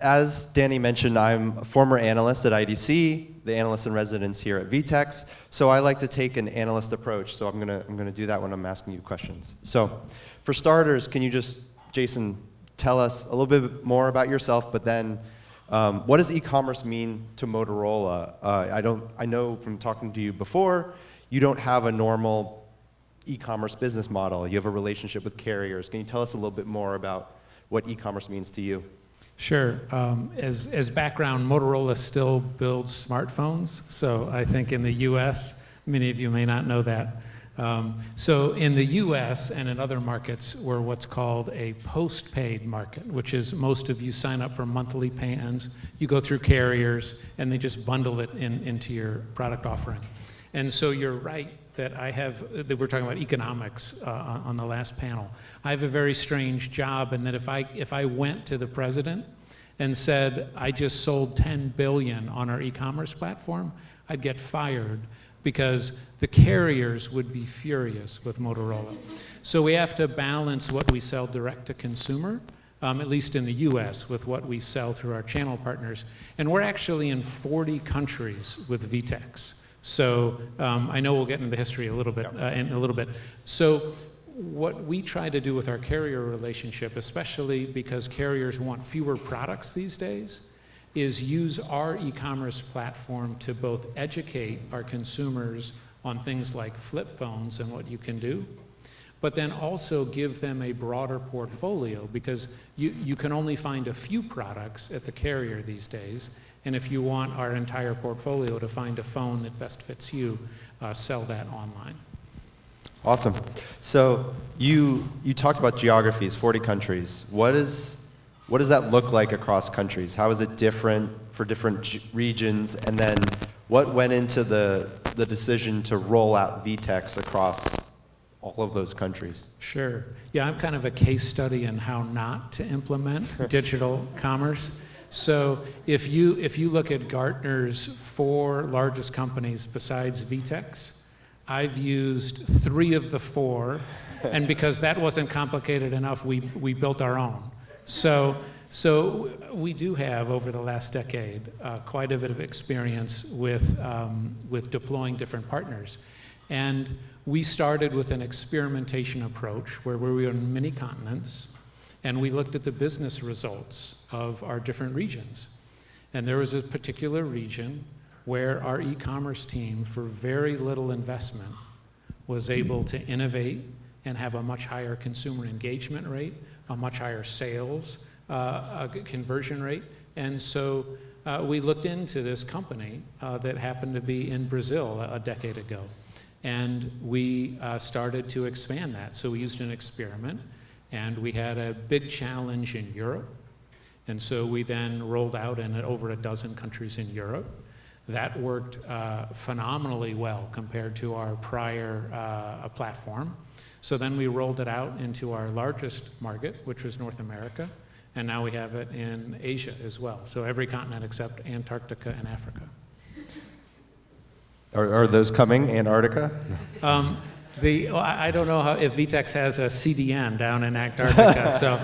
as Danny mentioned, I'm a former analyst at IDC, the analyst in residence here at VTEX. So I like to take an analyst approach. So I'm gonna do that when I'm asking you questions. So for starters, can you just, Jason, tell us a little bit more about yourself, but then what does e-commerce mean to Motorola? I know from talking to you before, you don't have a normal e-commerce business model. You have a relationship with carriers. Can you tell us a little bit more about what e-commerce means to you? Sure. As background, Motorola still builds smartphones. So I think in the US, many of you may not know that. So in the US and in other markets, we're what's called a post-paid market, which is most of you sign up for monthly plans. You go through carriers, and they just bundle it into your product offering. And so you're right that that we're talking about economics on the last panel. I have a very strange job in that if I went to the president and said, I just sold 10 billion on our e-commerce platform, I'd get fired because the carriers would be furious with Motorola. So we have to balance what we sell direct to consumer, at least in the US, with what we sell through our channel partners. And we're actually in 40 countries with VTEX. So I know we'll get into the history a little bit in a little bit. So what we try to do with our carrier relationship, especially because carriers want fewer products these days, is use our e-commerce platform to both educate our consumers on things like flip phones and what you can do, but then also give them a broader portfolio, because you can only find a few products at the carrier these days. And if you want our entire portfolio to find a phone that best fits you, sell that online. Awesome. So you talked about geographies, 40 countries. What does that look like across countries? How is it different for different regions? And then what went into the decision to roll out VTEX across all of those countries? Sure. Yeah, I'm kind of a case study in how not to implement digital commerce. So if you look at Gartner's 4 largest companies besides VTEX, I've used 3 of the 4, and because that wasn't complicated enough, we built our own. So we do have, over the last decade, quite a bit of experience with deploying different partners. And we started with an experimentation approach where we were in many continents, and we looked at the business results of our different regions. And there was a particular region where our e-commerce team, for very little investment, was able to innovate and have a much higher consumer engagement rate, a much higher sales conversion rate. And so we looked into this company that happened to be in Brazil a decade ago. And we started to expand that. So we used an experiment, and we had a big challenge in Europe. And so we then rolled out in over a dozen countries in Europe. That worked phenomenally well compared to our prior platform. So then we rolled it out into our largest market, which was North America. And now we have it in Asia as well. So every continent except Antarctica and Africa. Are those coming, Antarctica? I don't know if VTEX has a CDN down in Antarctica, so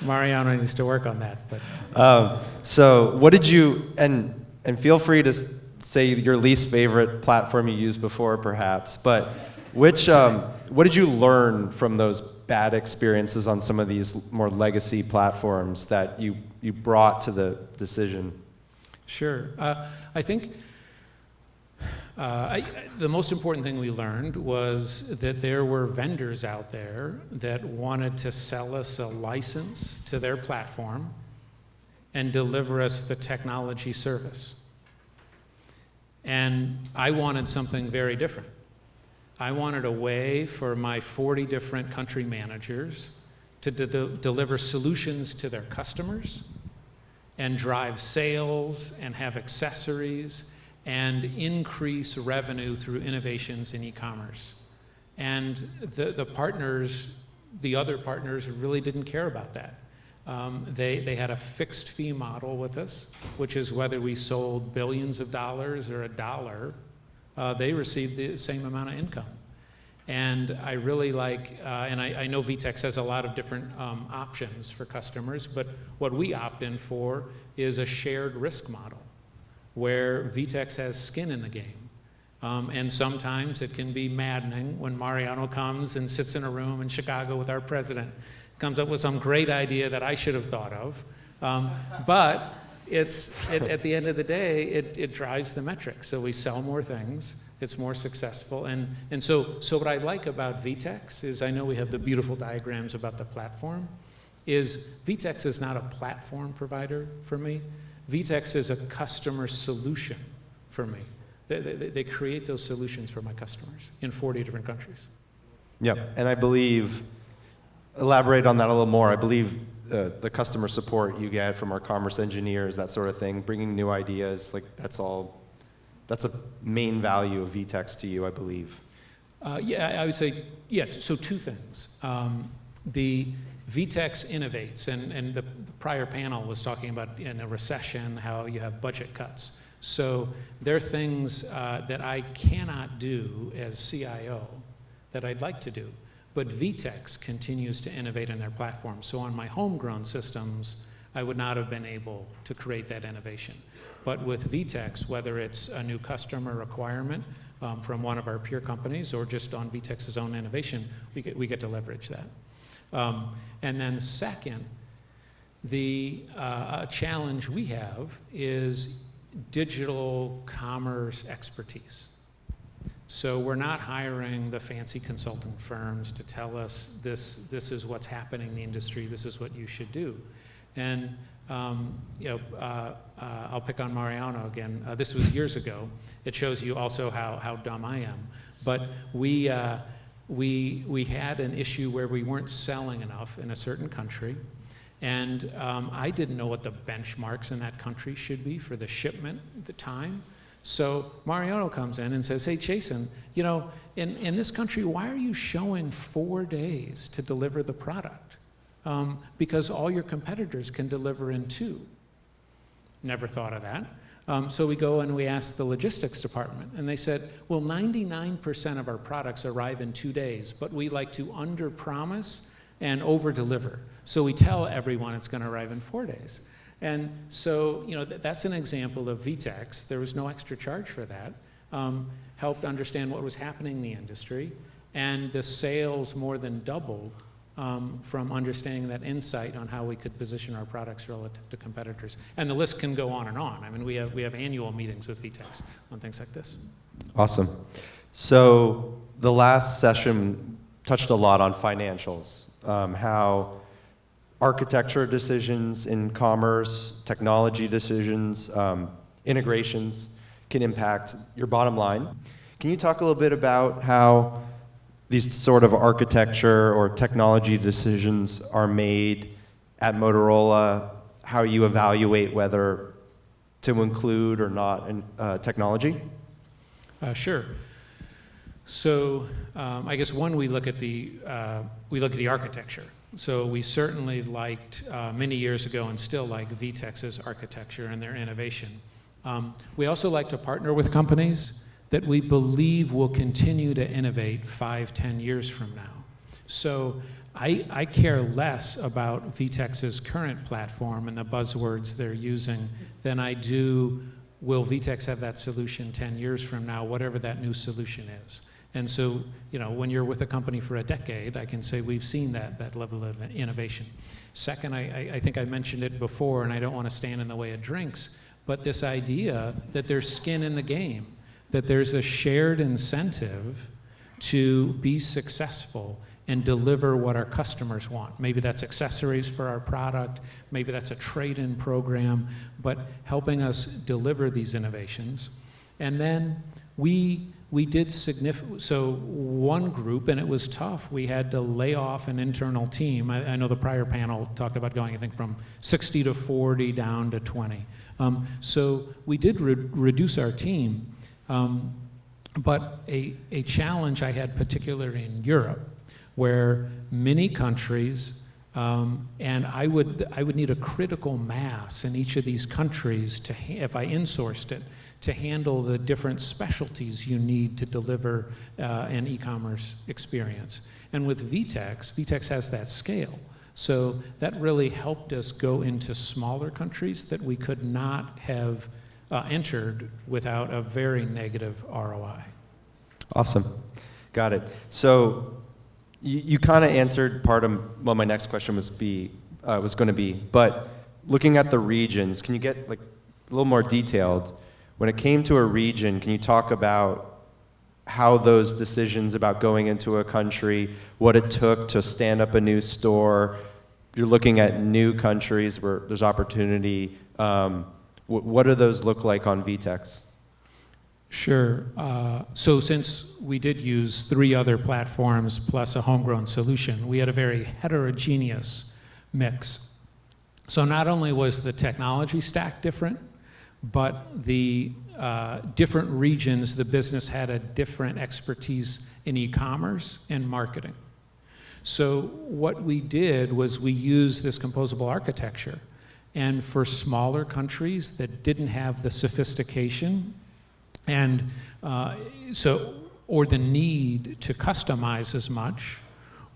Mariano needs to work on that. But so what did you, and feel free to say your least favorite platform you used before, perhaps, but what did you learn from those bad experiences on some of these more legacy platforms that you brought to the decision? Sure. I think the most important thing we learned was that there were vendors out there that wanted to sell us a license to their platform and deliver us the technology service. And I wanted something very different. I wanted a way for my 40 different country managers to deliver solutions to their customers and drive sales and have accessories and increase revenue through innovations in e-commerce. And the partners, the other partners, really didn't care about that. They had a fixed fee model with us, which is whether we sold billions of dollars or $1, they received the same amount of income. And I really like, and I know VTEX has a lot of different options for customers, but what we opt in for is a shared risk model where VTEX has skin in the game. And sometimes it can be maddening when Mariano comes and sits in a room in Chicago with our president, comes up with some great idea that I should have thought of. But at the end of the day, it drives the metrics. So we sell more things. It's more successful. And so what I like about VTEX is, I know we have the beautiful diagrams about the platform, is VTEX is not a platform provider for me. VTEX is a customer solution for me. They create those solutions for my customers in 40 different countries. Yeah, and I believe, elaborate on that a little more, I believe the customer support you get from our commerce engineers, that sort of thing, bringing new ideas, like that's a main value of VTEX to you, I believe. Yeah, I would say, yeah, so two things. The VTEX innovates, and the prior panel was talking about in a recession how you have budget cuts. So there are things that I cannot do as CIO that I'd like to do. But VTEX continues to innovate in their platform. So on my homegrown systems, I would not have been able to create that innovation. But with VTEX, whether it's a new customer requirement from one of our peer companies or just on VTEX's own innovation, we get to leverage that. And then second, the challenge we have is digital commerce expertise. So we're not hiring the fancy consulting firms to tell us this is what's happening in the industry, this is what you should do. And I'll pick on Mariano again. This was years ago. It shows you also how dumb I am. But we had an issue where we weren't selling enough in a certain country. And I didn't know what the benchmarks in that country should be for the shipment at the time. So Mariano comes in and says, hey, Jason, in this country, why are you showing 4 days to deliver the product? Because all your competitors can deliver in 2. Never thought of that. So we go and we ask the logistics department, and they said, well, 99% of our products arrive in 2 days, but we like to under-promise and over-deliver. So we tell everyone it's going to arrive in 4 days. And so, that's an example of VTEX. There was no extra charge for that. Helped understand what was happening in the industry, and the sales more than doubled from understanding that insight on how we could position our products relative to competitors. And the list can go on and on. I mean, we have annual meetings with VTEX on things like this. Awesome. So the last session touched a lot on financials, how architecture decisions in commerce, technology decisions, integrations can impact your bottom line. Can you talk a little bit about how these sort of architecture or technology decisions are made at Motorola, how you evaluate whether to include or not in technology? Sure. So I guess we look at the architecture. So we certainly liked many years ago and still like VTEX's architecture and their innovation. We also like to partner with companies that we believe will continue to innovate 5-10 years from now. So I care less about VTEX's current platform and the buzzwords they're using than I do, will VTEX have that solution 10 years from now, whatever that new solution is. And so, when you're with a company for a decade, I can say we've seen that level of innovation. Second, I think I mentioned it before, and I don't want to stand in the way of drinks, but this idea that there's skin in the game, that there's a shared incentive to be successful and deliver what our customers want. Maybe that's accessories for our product, maybe that's a trade-in program, but helping us deliver these innovations. And then we did significant, so one group, and it was tough, we had to lay off an internal team. I know the prior panel talked about going, I think, from 60 to 40 down to 20. So we did reduce our team, but a challenge I had particularly in Europe, where many countries And I would need a critical mass in each of these countries to, if I insourced it, to handle the different specialties you need to deliver an e-commerce experience. And with VTEX has that scale. So that really helped us go into smaller countries that we could not have entered without a very negative ROI. Awesome. Got it. So you kind of answered part of what my next question was going to be, but looking at the regions, can you get like a little more detailed? When it came to a region, can you talk about how those decisions about going into a country, what it took to stand up a new store? You're looking at new countries where there's opportunity. What do those look like on VTEX? Sure. So since we did use 3 other platforms plus a homegrown solution, we had a very heterogeneous mix. So not only was the technology stack different, but the different regions, the business had a different expertise in e-commerce and marketing. So what we did was we used this composable architecture. And for smaller countries that didn't have the sophistication and or the need to customize as much,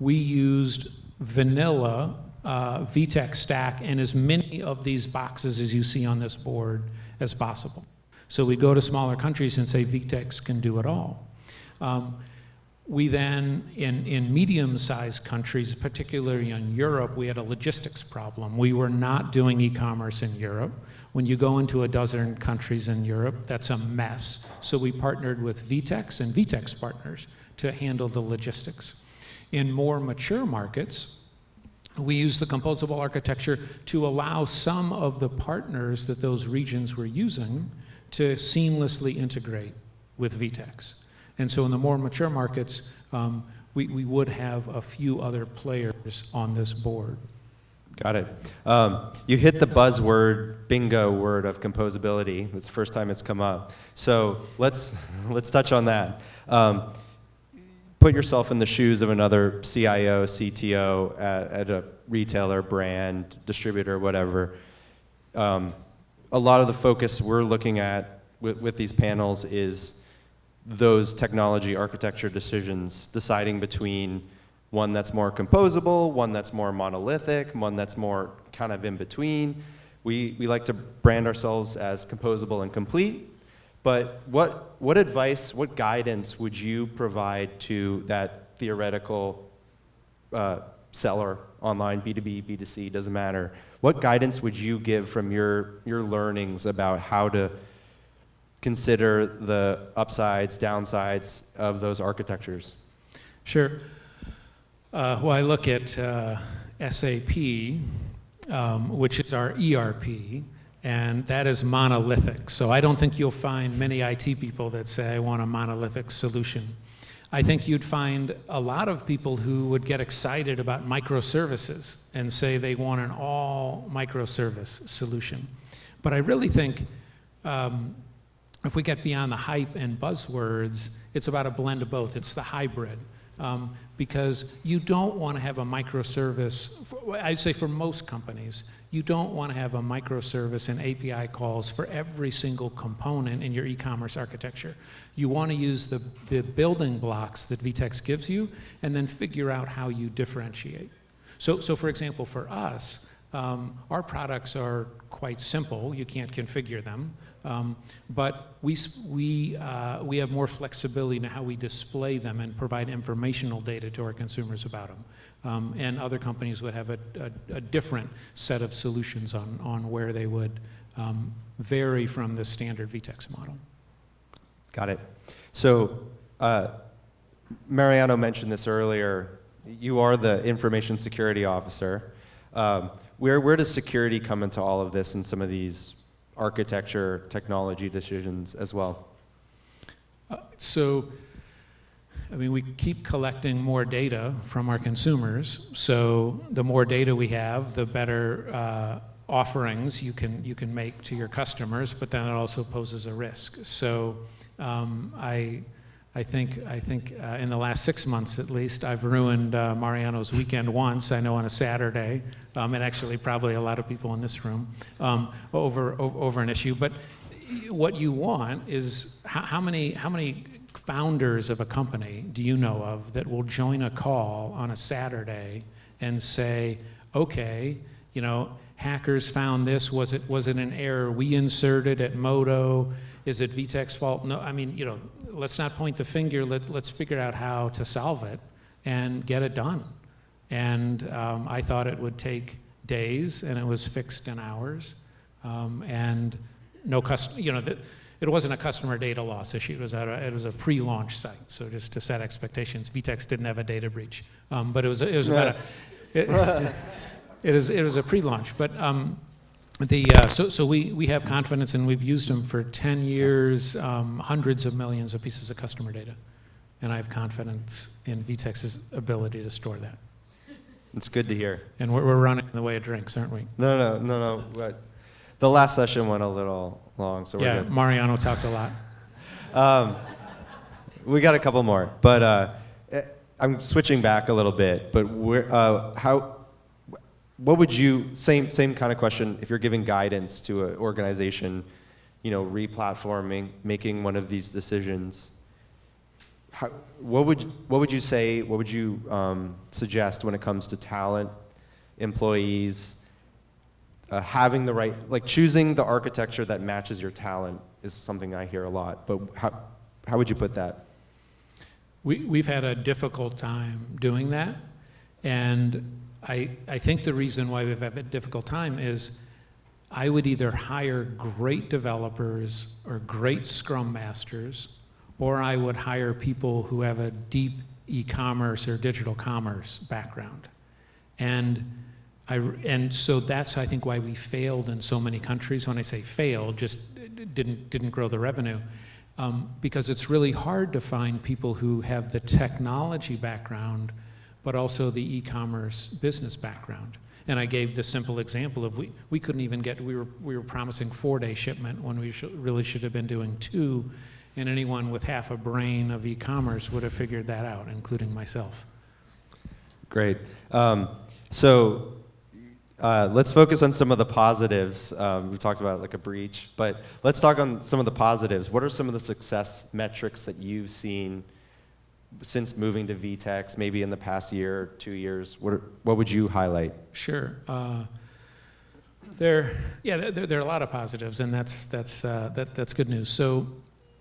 we used vanilla VTEX stack and as many of these boxes as you see on this board as possible. So we go to smaller countries and say VTEX can do it all. We then, in medium-sized countries, particularly in Europe, we had a logistics problem. We were not doing e-commerce in Europe. When you go into a dozen countries in Europe, that's a mess. So we partnered with VTEX and VTEX partners to handle the logistics. In more mature markets, we used the composable architecture to allow some of the partners that those regions were using to seamlessly integrate with VTEX. And so in the more mature markets, we would have a few other players on this board. Got it. You hit the buzzword, bingo word of composability. It's the first time it's come up. So let's touch on that. Put yourself in the shoes of another CIO, CTO at a retailer, brand, distributor, whatever. A lot of the focus we're looking at with these panels is those technology architecture decisions, deciding between one that's more composable, one that's more monolithic, one that's more kind of in between. We like to brand ourselves as composable and complete, but what advice, what guidance would you provide to that theoretical seller, online, B2B, B2C, doesn't matter. What guidance would you give from your learnings about how to consider the upsides, downsides of those architectures? Sure. Well, I look at SAP, which is our ERP, and that is monolithic. So I don't think you'll find many IT people that say, I want a monolithic solution. I think you'd find a lot of people who would get excited about microservices and say they want an all microservice solution. But I really think if we get beyond the hype and buzzwords, it's about a blend of both. It's the hybrid. Because you don't want to have a microservice, I'd say for most companies, you don't want to have a microservice and API calls for every single component in your e-commerce architecture. You want to use the building blocks that VTEX gives you and then figure out how you differentiate. So for example, for us, our products are quite simple. You can't configure them. But we have more flexibility in how we display them and provide informational data to our consumers about them. And other companies would have a different set of solutions on where they would vary from the standard VTEX model. Got it. So Mariano mentioned this earlier. You are the information security officer. Where does security come into all of this and some of these architecture, technology decisions as well? I mean, we keep collecting more data from our consumers. So the more data we have, the better offerings you can make to your customers, but then it also poses a risk. So I I think in the last 6 months at least, I've ruined Mariano's weekend once, I know on a Saturday, and actually probably a lot of people in this room, over an issue. But what you want is how many founders of a company do you know of that will join a call on a Saturday and say, okay, you know, hackers found this, was it an error we inserted at Moto? Is it VTech's fault? No, I mean, you know, let's not point the finger, let's figure out how to solve it and get it done. And I thought it would take days, and it was fixed in hours. And no it wasn't a customer data loss issue. It was a pre-launch site. So just to set expectations, VTech didn't have a data breach, but it was about it was a pre-launch. But so we have confidence, and we've used them for 10 years, hundreds of millions of pieces of customer data, and I have confidence in VTech's ability to store that. It's good to hear. And we're running the way it drinks, aren't we? No. The last session went a little long, so we're good. Mariano talked a lot. We got a couple more, but I'm switching back a little bit. But what would you, same kind of question, if you're giving guidance to an organization, you know, re-platforming, making one of these decisions, what would you say, what would you suggest when it comes to talent, employees, having the right, like choosing the architecture that matches your talent is something I hear a lot, but how would you put that? We've had a difficult time doing that, and I think the reason why we've had a difficult time is I would either hire great developers or great Scrum Masters, or I would hire people who have a deep e-commerce or digital commerce background. And so that's, I think, why we failed in so many countries. When I say failed, just didn't grow the revenue. Because it's really hard to find people who have the technology background, but also the e-commerce business background. And I gave the simple example of we couldn't even get, we were promising 4-day shipment when we really should have been doing 2, and anyone with half a brain of e-commerce would have figured that out, including myself. Great. Let's focus on some of the positives. We talked about like a breach, but let's talk on some of the positives. What are some of the success metrics that you've seen since moving to VTech, maybe in the past year or 2 years? What would you highlight? Sure. There are a lot of positives, and that's good news. So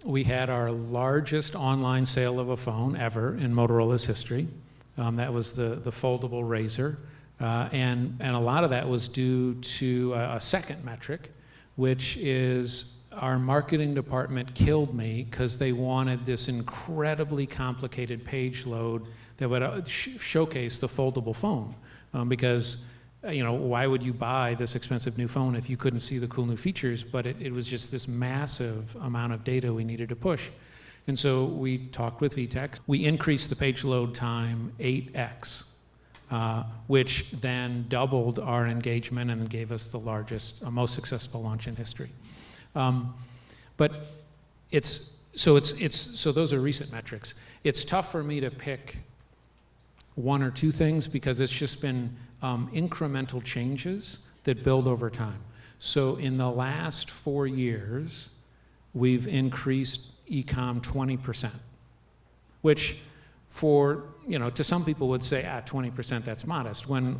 we had our largest online sale of a phone ever in Motorola's history. That was the foldable Razr. And a lot of that was due to a second metric, which is our marketing department killed me because they wanted this incredibly complicated page load that would showcase the foldable phone. Because, you know, why would you buy this expensive new phone if you couldn't see the cool new features? But it was just this massive amount of data we needed to push. And so we talked with VTech. We increased the page load time 8x. Which then doubled our engagement and gave us the largest, most successful launch in history. But so those are recent metrics. It's tough for me to pick one or two things because it's just been incremental changes that build over time. So in the last 4 years, we've increased e-com 20%, which for, you know, to some people would say, 20%, that's modest, when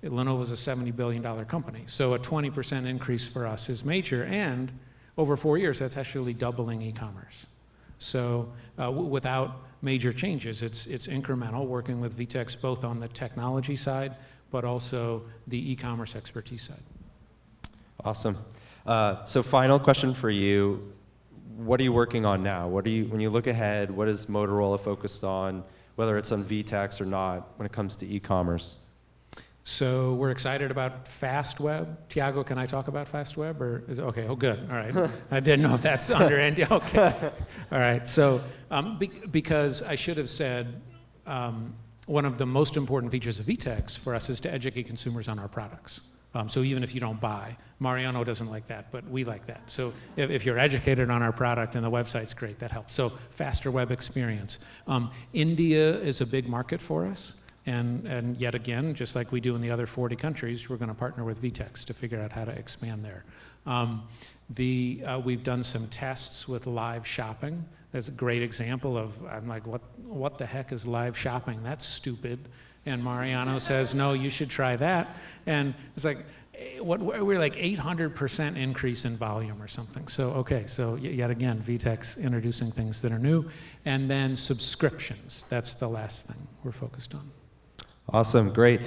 Lenovo's a $70 billion company. So a 20% increase for us is major, and over 4 years, that's actually doubling e-commerce. So without major changes, it's incremental, working with VTech both on the technology side, but also the e-commerce expertise side. Awesome. So final question for you. What are you working on now? When you look ahead, what is Motorola focused on, whether it's on VTech or not, when it comes to e-commerce? So we're excited about FastWeb. Tiago, can I talk about FastWeb? Or is it, okay, oh good, all right. I didn't know if that's under NDA, okay. All right, so because I should have said one of the most important features of VTech for us is to educate consumers on our products. So even if you don't buy, Mariano doesn't like that, but we like that. So if you're educated on our product and the website's great, that helps. So faster web experience. India is a big market for us. And yet again, just like we do in the other 40 countries, we're going to partner with VTEX to figure out how to expand there. We've done some tests with live shopping. That's a great example of, I'm like, what the heck is live shopping? That's stupid. And Mariano says, no, you should try that. And it's like, we're like 800% increase in volume or something. So, okay, so yet again, VTEX introducing things that are new. And then subscriptions. That's the last thing we're focused on. Awesome, great.